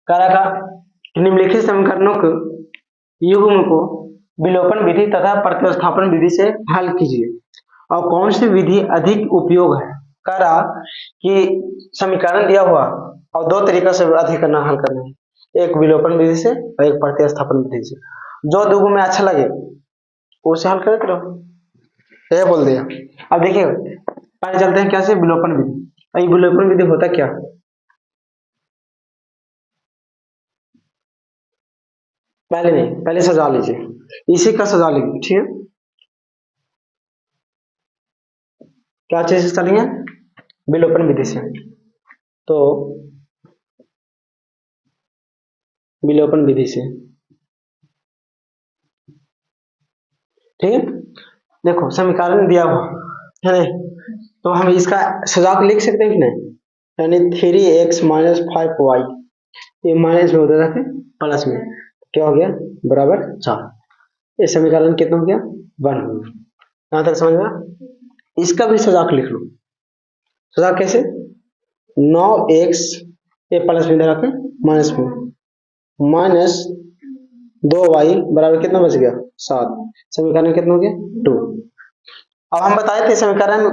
कह रहा था कि निम्नलिखित समीकरणों को युग्म को विलोपन विधि तथा प्रतिस्थापन विधि से हल कीजिए और कौन सी विधि अधिक उपयोग है। कह रहा कि समीकरण दिया हुआ और दो तरीका से अधिक करना हल करना है, एक विलोपन विधि से और एक प्रतिस्थापन विधि से। जो दो में अच्छा लगे उसे हल करते रहो, ये बोल दिया। अब देखिए पहले चलते हैं कैसे विलोपन विधि। विलोपन विधि होता क्या, पहले नहीं, पहले सजा लीजिए, इसी का सजा लीजिए, ठीक है। क्या चीज से चलेंगे, विलोपन विधि से। तो विलोपन विधि से, ठीक है। देखो समीकरण दिया हुआ है नहीं, तो हम इसका सुझाव लिख सकते हैं कि नहीं, यानी 3x माइनस 5y, ये माइनस में होता था प्लस में, क्या हो गया बराबर 4। ये समीकरण कितना हो गया 1 हो गया। यहां तक समझ में। इसका भी सुझाव लिख लो। सुझाव कैसे, 9x ये प्लस में रखे माइनस में, माइनस 2y बराबर कितना बच गया 7। समीकरण कितना हो गया 2। अब हम बताए थे समीकरण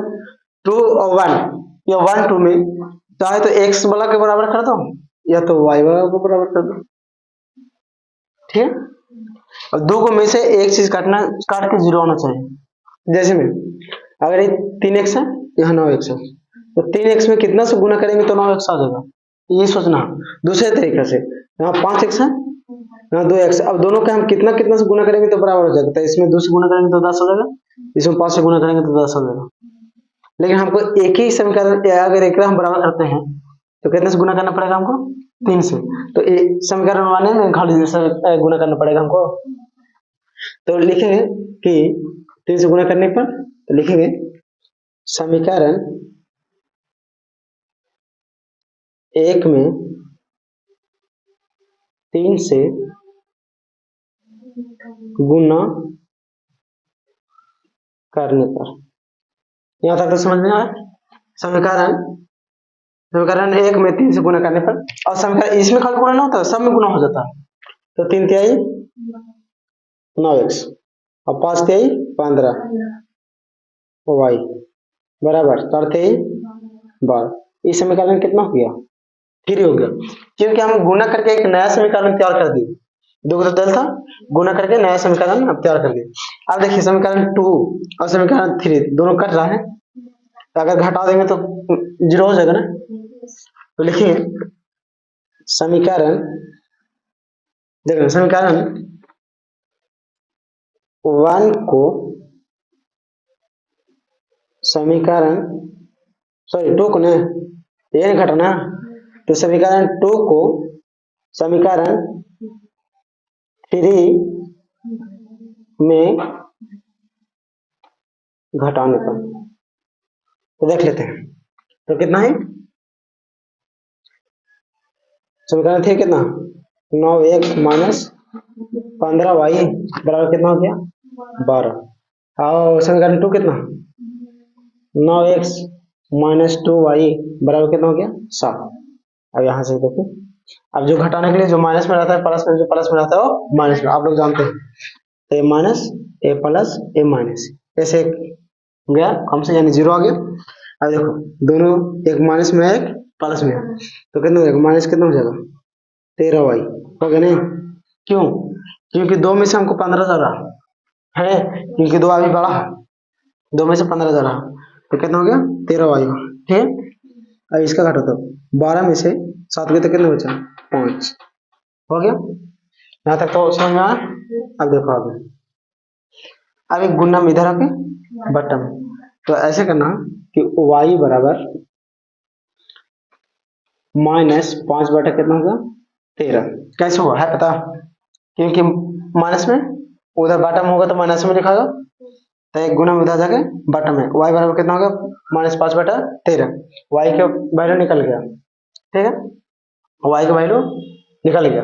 2 और 1, ये 1 2 में चाहे तो x वाला के बराबर कर दो या तो y वाला को बराबर कर दो, ठीक है। और दो को में से एक चीज काट के 0 होना चाहिए। जैसे में अगर ये 3x है, यहाँ 9x है, तो 3x में कितना से गुना करेंगे तो 9x आ जाएगा, ये सोचना। दूसरे तरीके से यहाँ 5x है, यहाँ 2x, अब दोनों का हम कितना कितना से गुना करेंगे तो बराबर हो जाएगा। तो इसमें 2 से गुना करेंगे तो 10 हो जाएगा, इसमें 5 से गुना करेंगे तो 10 हो जाएगा। लेकिन हमको एक ही समीकरण अगर एक हम बराबर करते हैं तो कितने से गुना करना पड़ेगा हमको 3 से, तो समीकरण वाले में खाली गुना करना पड़ेगा हमको। तो लिखेंगे कि 3 से गुना करने पर, तो लिखेंगे समीकरण 1 में 3 से गुना करने पर, यहां तक तो समझ में आया। समीकरण 1 में 3 से गुना करने पर, और समीकरण इसमें खाली गुना ना होता, सब में गुना हो जाता है। तो 3 तिहाई 9x और 5 तिहाई 15 y बराबर 4 तिहाई 12। इस समीकरण कितना हो गया 3 हो गया, क्योंकि हम गुना करके एक नया समीकरण तैयार कर दिए। दो तो दल था, गुना करके नया समीकरण अब तैयार कर दिए। अब देखिए समीकरण 2 और समीकरण 3 दोनों कट रहा है, तो अगर घटा देंगे तो 0 हो जाएगा ना। तो लिखिए समीकरण, देखिए समीकरण 1 को समीकरण 2 को ना, ये नहीं घटाना, तो समीकरण 2 को समीकरण 3 में घटाने पर, तो देख लेते हैं। तो कितना है समीकरण 3 कितना 9x माइनस 15y बराबर कितना हो गया 12। और समीकरण 2 कितना 9x माइनस 2y बराबर कितना हो गया 7। अब यहाँ से देखो, अब जो घटाने के लिए जो माइनस में रहता है प्लस में, जो प्लस में रहता है वो माइनस में, आप लोग जानते हैं। ए माइनस ए प्लस ए माइनस, ऐसे गया कम से, यानी 0 आ गया। अब देखो दोनों एक माइनस में है एक प्लस में है, तो कितना हो जाएगा माइनस कितना हो जाएगा 13y हो गया नहीं। क्यों, क्योंकि 2 में से हमको 15 जा रहा है, क्योंकि 2 अभी बड़ा है, 2 में से 15 जा रहा है, तो कितना हो गया 13y, ठीक है। अब इसका घटा दो, 12 में से 7 गए तो कितना बचा 5 हो गया। यहाँ तक तो समझ में आया। अब देखो आगे, अब एक गुना इधर आके बटन, तो ऐसे करना कि y बराबर माइनस 5 बटा कितना होगा 13। कैसे हुआ है पता, क्योंकि माइनस में उधर बटन होगा तो माइनस में लिखाएगा, तो एक गुना में उधर जाके बटन में y बराबर कितना होगा माइनस 5 बटा 13। y का वैल्यू निकल गया, ठीक है, y का वैल्यू निकल गया।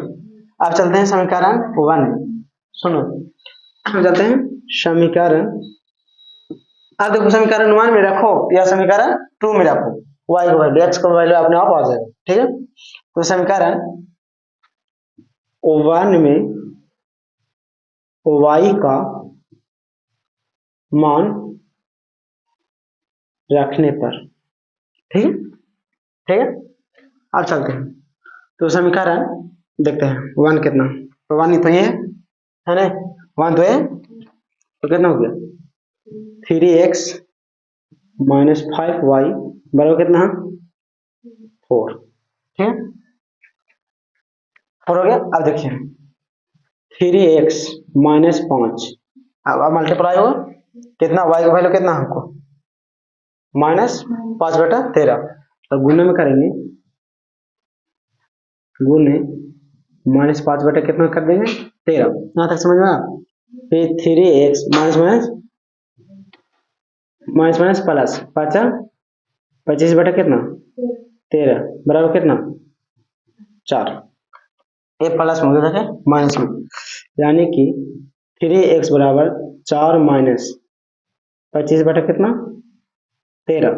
अब चलते हैं समीकरण 1, सुनो चलते हैं समीकरण। अब देखो समीकरण 1 में रखो या समीकरण 2 में रखो, y का वैल्यू x का वैल्यू अपने आप आ जाएगा, ठीक है। तो समीकरण वन में y का मान रखने पर। ठीक है, ठीक है। अब चलते हैं तो समीकरण देखते हैं। वन कितना, तो वन तो ये है ना, वन तो ये, तो कितना हो गया 3x माइनस 5y बराबर कितना है 4। ठीक है, 4 हो गया। अब देखिए 3x माइनस 5, अब मल्टीप्लाई होगा कितना, y का वैल्यू कितना हमको -5/13, तो गुने में करेंगे, गुने -5 बटे कितना कर देंगे 13। यहाँ तक समझ में आया। फिर 3x minus minus minus minus plus 25 बटे कितना 13 बराबर कितना 4। ये प्लस में हो गया था माइनस में, यानी कि 3x बराबर 4 माइनस 25 बटे कितना 13,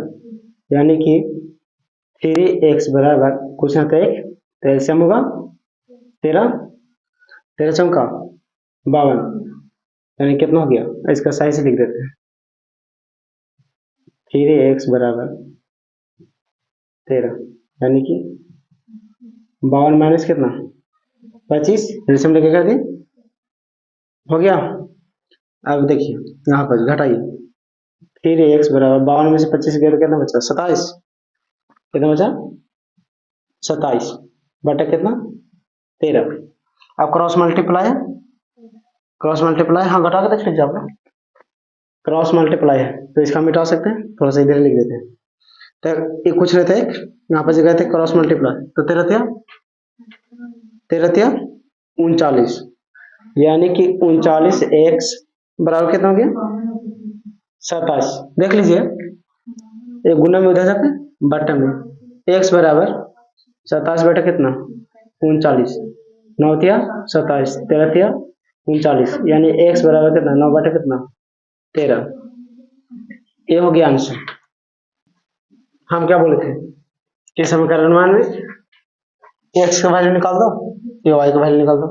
यानी कि 3x बराबर कुछ ना तो एक, तो एलसीएम होगा 13, 13 चौका 52, यानी कितना हो गया, इसका सही से लिख देते हैं 3x बराबर 13, यानी कि 52 माइनस कितना 25, एलसीएम लेके कर दी, हो गया। अब देखिए यहाँ पर घटाइए, 3x बराबर 52 में से 25 गया तो कितना बचा 27, कितना बचा 27 बटा कितना 13। अब क्रॉस मल्टीप्लाई है, क्रॉस मल्टीप्लाई, हाँ घटा के देख लीजिए आप लोग, क्रॉस मल्टीप्लाई है तो इसका मिटा सकते हैं, थोड़ा सा इधर लिख देते हैं। तो ये कुछ रहते हैं, यहाँ पर जगह थे क्रॉस मल्टीप्लाई, तो 13 39, यानी कि 39x बराबर कितना हो गया 27। देख लीजिए ये गुना में उधर जाके बटन में, x बराबर 27 बटा कितना 39, 9 27, 13 39, यानी x बराबर कितना 9 बटा कितना 13। ये हो गया आंसर। हम क्या बोले थे कि समीकरण वन में x का वैल्यू निकाल दो, ये y का वैल्यू निकाल दो।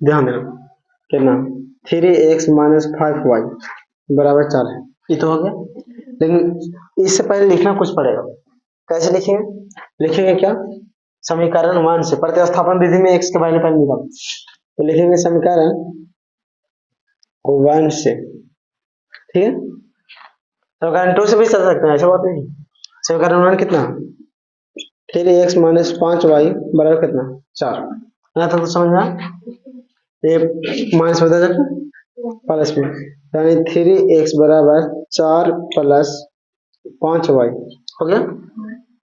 ध्यान देना कितना 3x माइनस 5y बराबर 4 है, ये तो हो गया। लेकिन इससे पहले लिखना कुछ पड़ेगा, कैसे लिखेंगे, लिखेंगे क्या, समीकरण वन से प्रतिस्थापन विधि में x के वैल्यू पहले निकालो, तो लिखेंगे समीकरण वन से, ठीक है। समीकरण टू से भी चल सकते हैं, ऐसा बात नहीं। समीकरण वन कितना 3x माइनस 5y बराबर कितना 4, यहाँ तक तो समझ में आया। ये माइनस बदल जाता प्लस में, यानी 3x बराबर 4 प्लस 5y हो गया,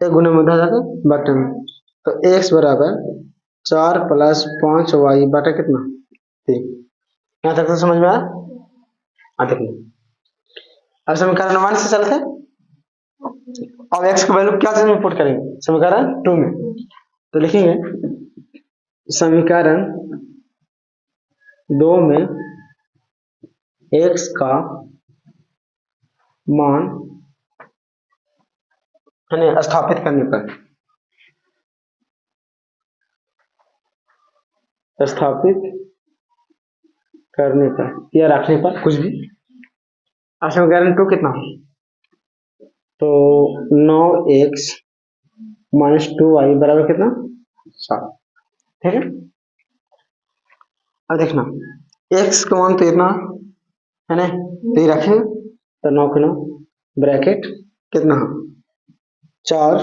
एक गुना में उधर जाके बटे में, तो x बराबर 4 प्लस 5y बटा कितना 3। यहाँ तक तो समझ में आया। अब समीकरण वन से चलते, अब x की वैल्यू क्या चीज में पुट करेंगे समीकरण टू में, तो लिखेंगे समीकरण दो में x का मान स्थापित करने पर, स्थापित करने पर या रखने पर कुछ भी। समीकरण टू कितना, तो 9x माइनस 2y बराबर कितना 7, ठीक है। अब देखना x का मान तो इतना है ना, तो ये रखें, तो 9 के 9 ब्रैकेट कितना 4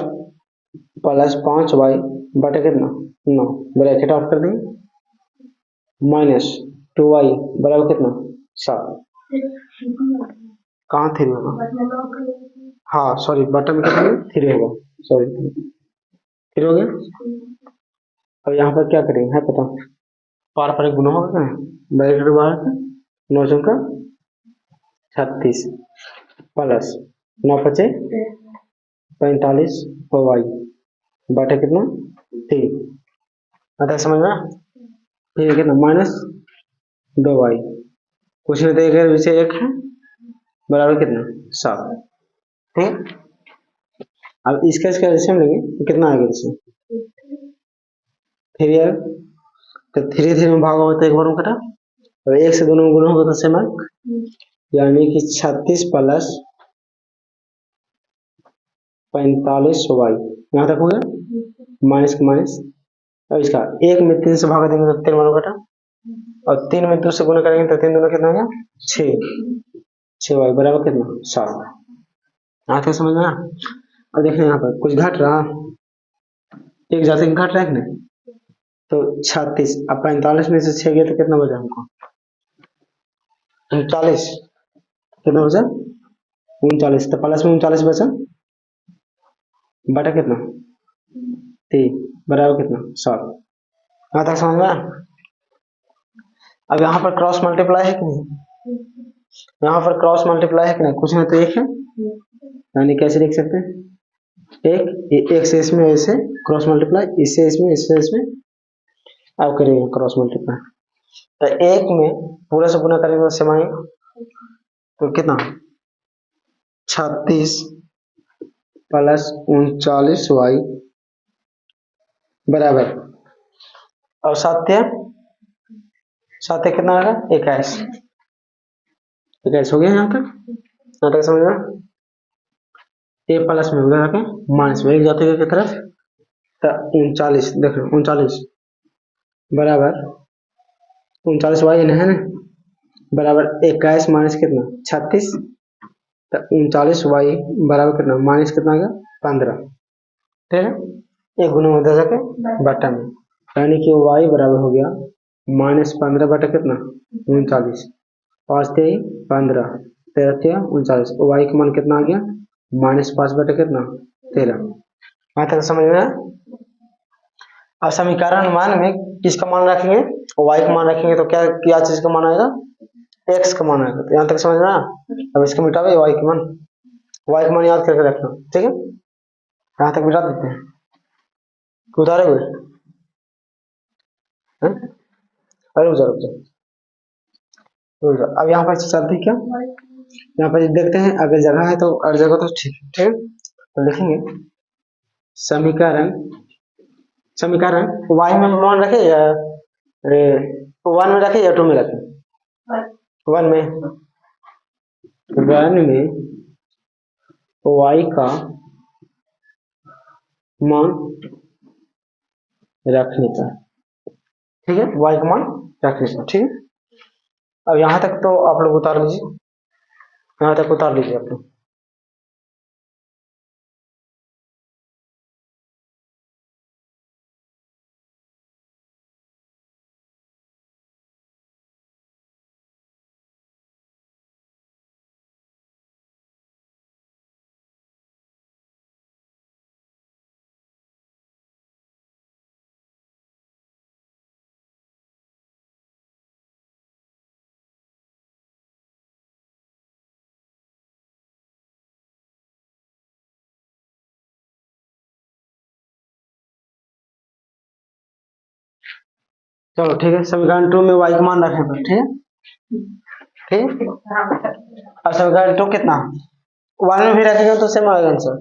प्लस 5y बटे कितना 9, ब्रैकेट ऑफ कर देंगे, माइनस 2y बराबर कितना 7, कहाँ 3 होगा, हाँ सॉरी बटन में कितना 3 होगा, सॉरी 3 हो गया। अब यहाँ पर क्या करेंगे है पता, पार पर एक गुना होगा ना, ब्रैकेट बाहर 9 चौका 36 प्लस 9 पचे 45 y बटे कितना 3, आता समझ में, फिर कितना माइनस 2y, कुछ नहीं देगा पीछे एक है बराबर कितना 7, ठीक। अब इसका एलसीएम लेंगे तो कितना आएगा, इसमें 3 तो धीरे धीरे में भागा होता है, एक बार में कटा, और एक से दोनों में गुना होगा तो सेम अंक, यानी कि 36 प्लस 45y, यहाँ तक हो गया, माइनस का माइनस। अब इसका एक में 3 से भागा देंगे तो 3 बार कटा, और 3 में 2 से गुना करेंगे तो 3 दूना कितना हो गया, 6y बराबर कितना, 7। यहाँ तक समझ में आया? अब देखिए यहाँ पर कुछ घट रहा, एक जाति घट रहा है कि नहीं, तो 36, अब 45 में से 6 गया तो कितना बचा हमको, 39, कितना बचा, 39, तो प्लस में 39 बचा, बटा कितना, 3 बराबर कितना, 7। यहाँ तक समझ में आया? अब यहाँ पर क्रॉस मल्टीप्लाई है कि नहीं, यहाँ पर क्रॉस मल्टीप्लाई है कि नहीं, कुछ में तो एक है, यानी कैसे लिख सकते हैं, एक से इसमें ऐसे क्रॉस मल्टीप्लाई, इससे इसमें, इससे इसमें, अब करेंगे क्रॉस मल्टीप्लाई, तो एक में पूरा से गुना करेंगे तो सेम आएगा, तो कितना, 36 प्लस 39y बराबर, और साथ कितना आएगा, 21। 21 हो गया यहाँ तक समझ में, ए प्लस में उधर रखें, माइनस में एक जाते की तरफ, तो 39, देख 39 बराबर 39y है ना, बराबर 21 माइनस कितना, 36, तो 39y बराबर कितना, माइनस कितना आ गया, 15, ठीक है, एक गुना उधर जाके बटा में, यानी कि y बराबर हो गया -15 बटा कितना, 39, 5 3 15, 13 39, y का मान कितना आ गया, -5 बटा कितना, 13। यहाँ तक समझ में आया? अब समीकरण मान में किसका मान रखेंगे, y का मान रखेंगे तो क्या चीज का मान आएगा, x का मान आएगा, तो यहाँ तक समझ में आया? अब इसको मिटावे, y का मान याद करके रखना, ठीक है, यहाँ तक मिटा देते हैं, उतारे हुए, अरे अब यहाँ पर चलते क्या, यहाँ पर देखते हैं, अगर जगह है तो हर जगह तो ठीक है, तो लिखेंगे समीकरण y में मान रखे या 1 में रखे या 2 में रखे, 1 में y का मान रखने का, ठीक है, y का मान रखने का, ठीक है। अब यहाँ तक तो आप लोग उतार लीजिए, यहाँ तक उतार लीजिए आप लोग, चलो ठीक है, समीकरण 2 में y का मान रखने पर, ठीक है, ठीक है। अब समीकरण 2 कितना, 1 में भी रखेंगे तो सेम आएगा आंसर,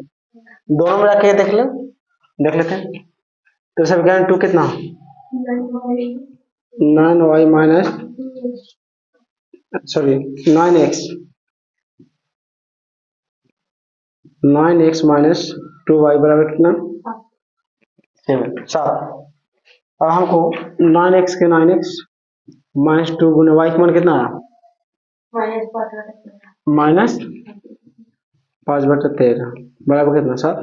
दोनों में रख के देख लेते हैं, तो समीकरण 2 कितना, 9y minus, sorry 9x minus 2y बराबर कितना, 7। अब हमको 9x के 9x माइनस 2 गुना y का मान कितना आया, -5/13 बराबर कितना, 7।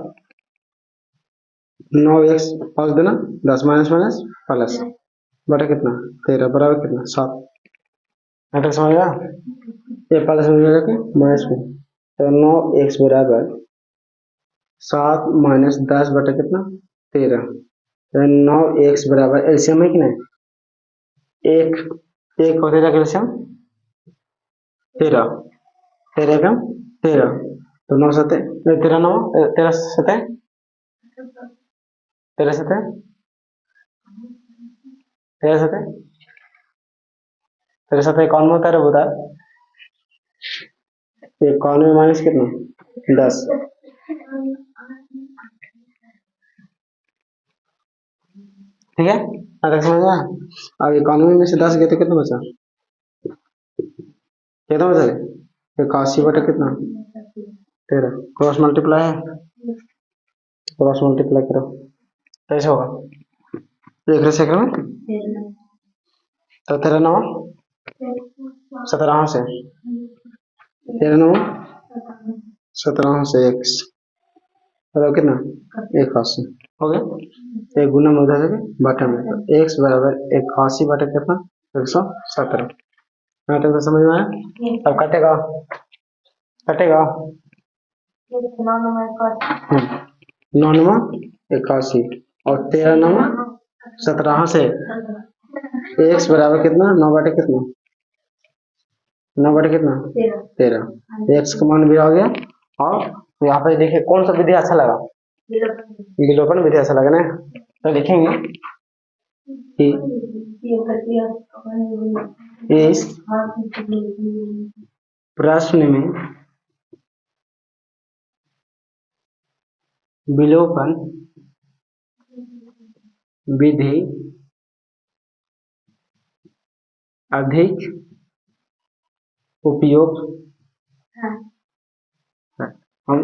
9x 5 देना 10, माइनस माइनस प्लस बटा कितना, 13 बराबर कितना, 7। यहाँ तक समझ गया, ये प्लस में जाके माइनस में, तो 9x बराबर 7 माइनस 10 बटा कितना, 13, तो 9x बराबर एलसीएम है कि नहीं, एक और 13 का एलसीएम 13, 13 का 13, तो 9 सते 13 9 13 सते 13 सते 13 सते 13 सते 51 होता है, बता 51 में माइनस कितना, 10, ठीक है, अब तक समझ आया। अब 91 में से 10 गए तो कितना बचा, कितना बचा रे? 81 बटे कितना, 13। क्रॉस मल्टीप्लाई है, क्रॉस मल्टीप्लाई करो, कैसे होगा, एक सेकंड में, तो 13 9 17 से, 13 9 17 से x बराबर कितना, 81 हो गया। एक गुना में उधर से बटे में, तो x बराबर 81 बटे कितना, 117। यहाँ तक तो समझ में आया। अब कटेगा, कटेगा 9 81 और 13 17 से x बराबर कितना, 9 बटे कितना, 9 बटे कितना, 13। x का मान भी आ गया। और यहाँ पे देखिए कौन सा विधि अच्छा लगा, विलोपन विधि अच्छा लगा ना, तो लिखेंगे कि इस प्रश्न में विलोपन विधि अधिक उपयोग है। हम